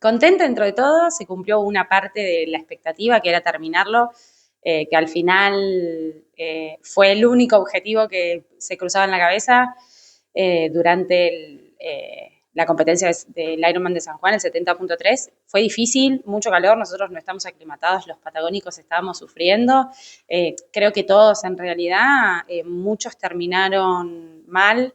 Contenta dentro de todo, se cumplió una parte de la expectativa que era terminarlo, que al final fue el único objetivo que se cruzaba en la cabeza durante la competencia del Ironman de San Juan, el 70.3. Fue difícil, mucho calor, nosotros no estamos aclimatados, los patagónicos estábamos sufriendo. Creo que todos en realidad, muchos terminaron mal.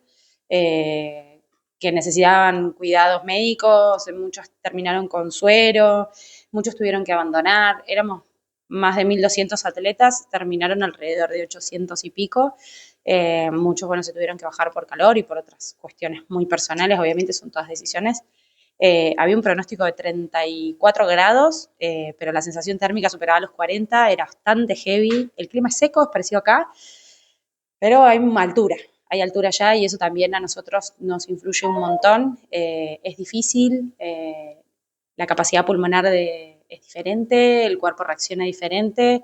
Que necesitaban cuidados médicos, muchos terminaron con suero, muchos tuvieron que abandonar, éramos más de 1.200 atletas, terminaron alrededor de 800 y pico, muchos, bueno, se tuvieron que bajar por calor y por otras cuestiones muy personales, obviamente son todas decisiones. Había un pronóstico de 34 grados, pero la sensación térmica superaba los 40, era bastante heavy, el clima es seco, es parecido acá, pero hay altura allá y eso también a nosotros nos influye un montón. Es difícil, la capacidad pulmonar es diferente, el cuerpo reacciona diferente.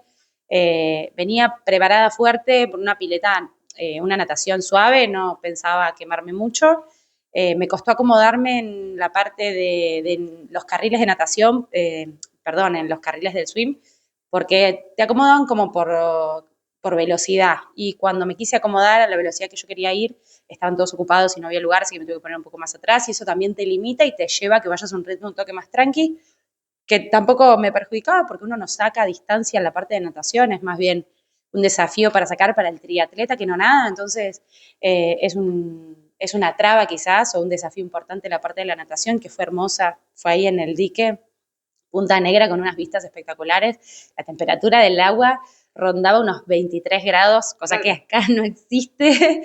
Venía preparada fuerte por una pileta, una natación suave, no pensaba quemarme mucho. Me costó acomodarme en la parte de los carriles de natación, perdón, en los carriles del swim, porque te acomodan como por velocidad. Y cuando me quise acomodar a la velocidad que yo quería ir, estaban todos ocupados y no había lugar, así que me tuve que poner un poco más atrás y eso también te limita y te lleva a que vayas a un ritmo un toque más tranqui, que tampoco me perjudicaba porque uno no saca distancia en la parte de natación, es más bien un desafío para sacar para el triatleta que no nada, entonces es una traba quizás o un desafío importante en la parte de la natación que fue hermosa, fue ahí en el dique, Punta Negra con unas vistas espectaculares, la temperatura del agua rondaba unos 23 grados, cosa que acá no existe,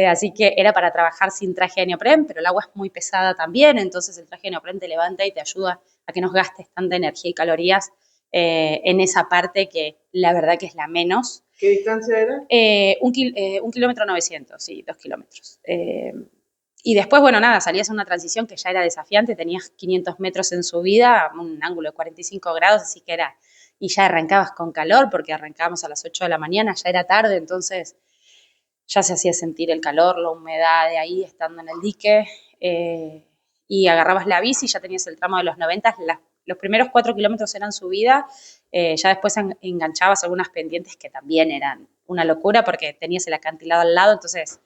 así que era para trabajar sin traje de neopren, pero el agua es muy pesada también, entonces el traje de neopren te levanta y te ayuda a que no gastes tanta energía y calorías en esa parte que la verdad que es la menos. ¿Qué distancia era? 1 kilómetro 900, sí, 2 kilómetros. Y después, bueno, nada, salías a una transición que ya era desafiante, tenías 500 metros en subida, un ángulo de 45 grados, así que era, y ya arrancabas con calor, porque arrancábamos a las 8 de la mañana, ya era tarde, entonces ya se hacía sentir el calor, la humedad de ahí, estando en el dique, y agarrabas la bici, ya tenías el tramo de los 90, los primeros 4 kilómetros eran subida, ya después enganchabas algunas pendientes que también eran una locura, porque tenías el acantilado al lado, entonces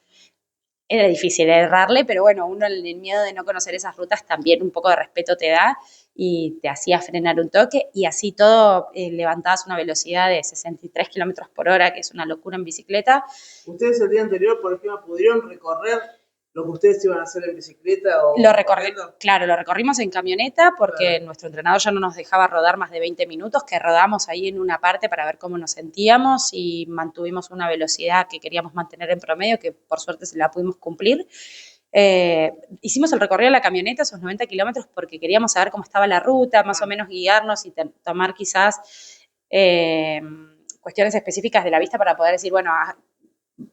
era difícil errarle, pero bueno, uno el miedo de no conocer esas rutas también un poco de respeto te da y te hacía frenar un toque y así todo levantabas una velocidad de 63 kilómetros por hora, que es una locura en bicicleta. ¿Ustedes el día anterior, por ejemplo, pudieron recorrer lo que ustedes iban a hacer en bicicleta o Claro, lo recorrimos en camioneta porque claro, nuestro entrenador ya no nos dejaba rodar más de 20 minutos, que rodamos ahí en una parte para ver cómo nos sentíamos y mantuvimos una velocidad que queríamos mantener en promedio, que por suerte se la pudimos cumplir. Hicimos el recorrido de la camioneta, esos 90 kilómetros, porque queríamos saber cómo estaba la ruta, más o menos guiarnos y tomar quizás cuestiones específicas de la vista para poder decir, bueno,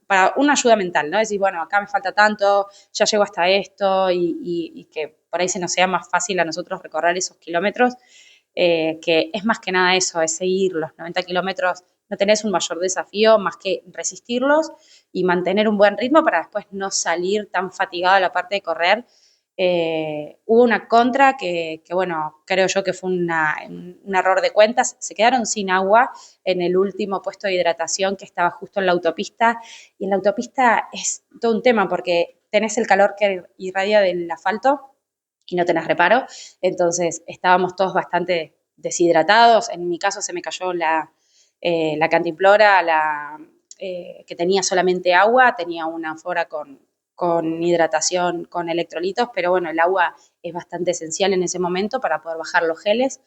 para una ayuda mental, ¿no? Decir, bueno, acá me falta tanto, ya llego hasta esto y que por ahí se nos sea más fácil a nosotros recorrer esos kilómetros, que es más que nada eso, es seguir los 90 kilómetros, no tenés un mayor desafío más que resistirlos y mantener un buen ritmo para después no salir tan fatigado a la parte de correr. Hubo una contra que, bueno, creo yo que fue un error de cuentas, se quedaron sin agua en el último puesto de hidratación que estaba justo en la autopista y en la autopista es todo un tema porque tenés el calor que irradia del asfalto y no tenés reparo, entonces estábamos todos bastante deshidratados, en mi caso se me cayó la cantimplora, que tenía solamente agua, tenía una anfora con hidratación, con electrolitos, pero bueno, el agua es bastante esencial en ese momento para poder bajar los geles.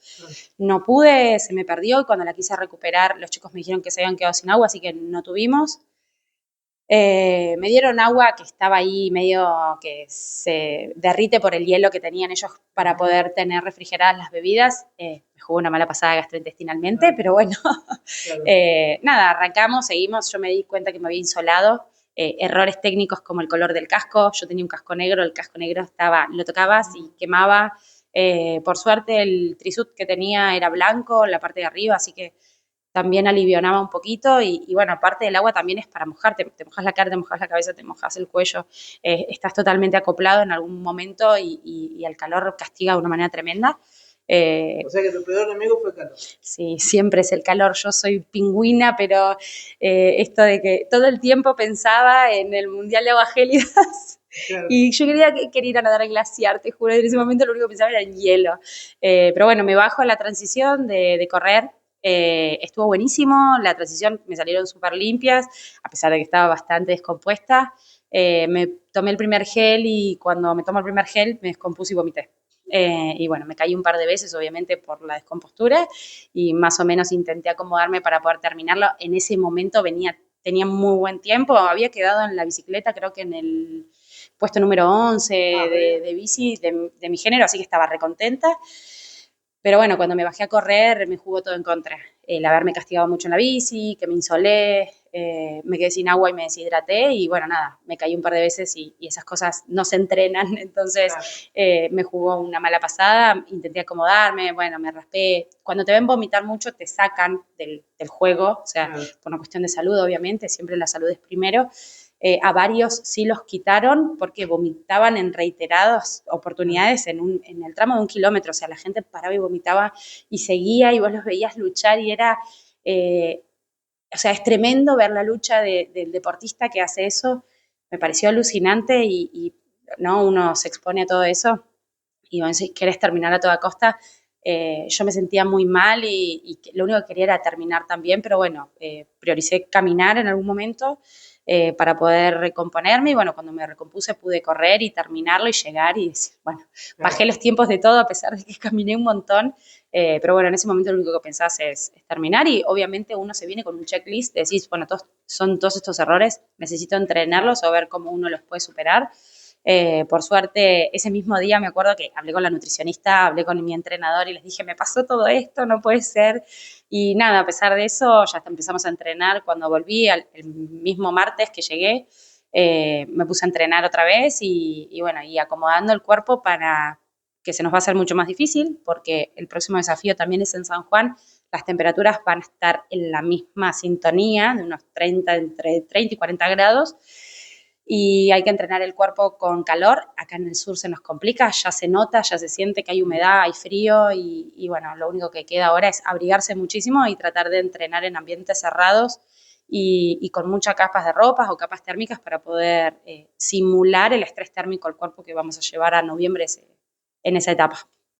No pude, se me perdió y cuando la quise recuperar los chicos me dijeron que se habían quedado sin agua, así que no tuvimos. Me dieron agua que estaba ahí medio que se derrite por el hielo que tenían ellos para poder tener refrigeradas las bebidas. Me jugó una mala pasada gastrointestinalmente, pero bueno, claro. Nada, arrancamos, seguimos, yo me di cuenta que me había insolado, errores técnicos como el color del casco, yo tenía un casco negro, el casco negro estaba, lo tocabas y quemaba, por suerte el trisut que tenía era blanco, la parte de arriba, así que también alivianaba un poquito y bueno, aparte del agua también es para mojarte, te mojas la cara, te mojas la cabeza, te mojas el cuello, estás totalmente acoplado en algún momento y el calor castiga de una manera tremenda. O sea que tu peor enemigo fue el calor. Sí, siempre es el calor. Yo soy pingüina, pero esto de que todo el tiempo pensaba en el Mundial de Aguas Gélidas Claro. y yo quería ir a nadar al glaciar, te juro. En ese momento lo único que pensaba era en hielo. Pero bueno, me bajo a la transición de correr. Estuvo buenísimo, la transición me salieron súper limpias, a pesar de que estaba bastante descompuesta. Me tomé el primer gel y cuando me tomo el primer gel me descompuse y vomité. Y bueno, me caí un par de veces, obviamente, por la descompostura y más o menos intenté acomodarme para poder terminarlo. En ese momento tenía muy buen tiempo, había quedado en la bicicleta, creo que en el puesto número 11 de bici de mi género, así que estaba recontenta. Pero bueno, cuando me bajé a correr me jugó todo en contra. El haberme castigado mucho en la bici, que me insolé, me quedé sin agua y me deshidraté y bueno, nada, me caí un par de veces y esas cosas no se entrenan, entonces me jugó una mala pasada, intenté acomodarme, bueno, me raspé. Cuando te ven vomitar mucho te sacan del juego, o sea, por una cuestión de salud obviamente, siempre la salud es primero. A varios sí los quitaron porque vomitaban en reiteradas oportunidades en el tramo de 1 kilómetro. O sea, la gente paraba y vomitaba y seguía y vos los veías luchar y era... o sea, es tremendo ver la lucha del deportista que hace eso. Me pareció alucinante y ¿no? Uno se expone a todo eso y vos querés terminar a toda costa. Yo me sentía muy mal y lo único que quería era terminar también, pero bueno, prioricé caminar en algún momento para poder recomponerme y bueno, cuando me recompuse pude correr y terminarlo y llegar y decir, bueno, bajé los tiempos de todo a pesar de que caminé un montón, pero bueno, en ese momento lo único que pensás es terminar y obviamente uno se viene con un checklist, decís, bueno, son todos estos errores, necesito entrenarlos o ver cómo uno los puede superar. Por suerte, ese mismo día me acuerdo que hablé con la nutricionista, hablé con mi entrenador y les dije, me pasó todo esto, no puede ser. Y nada, a pesar de eso, ya empezamos a entrenar. Cuando volví, el mismo martes que llegué, me puse a entrenar otra vez y bueno, y acomodando el cuerpo para que se nos va a hacer mucho más difícil, porque el próximo desafío también es en San Juan. Las temperaturas van a estar en la misma sintonía, de unos 30, entre 30 y 40 grados, y hay que entrenar el cuerpo con calor. Acá en el sur se nos complica, ya se nota, ya se siente que hay humedad, hay frío y bueno, lo único que queda ahora es abrigarse muchísimo y tratar de entrenar en ambientes cerrados y con muchas capas de ropas o capas térmicas para poder simular el estrés térmico al cuerpo que vamos a llevar a noviembre en esa etapa.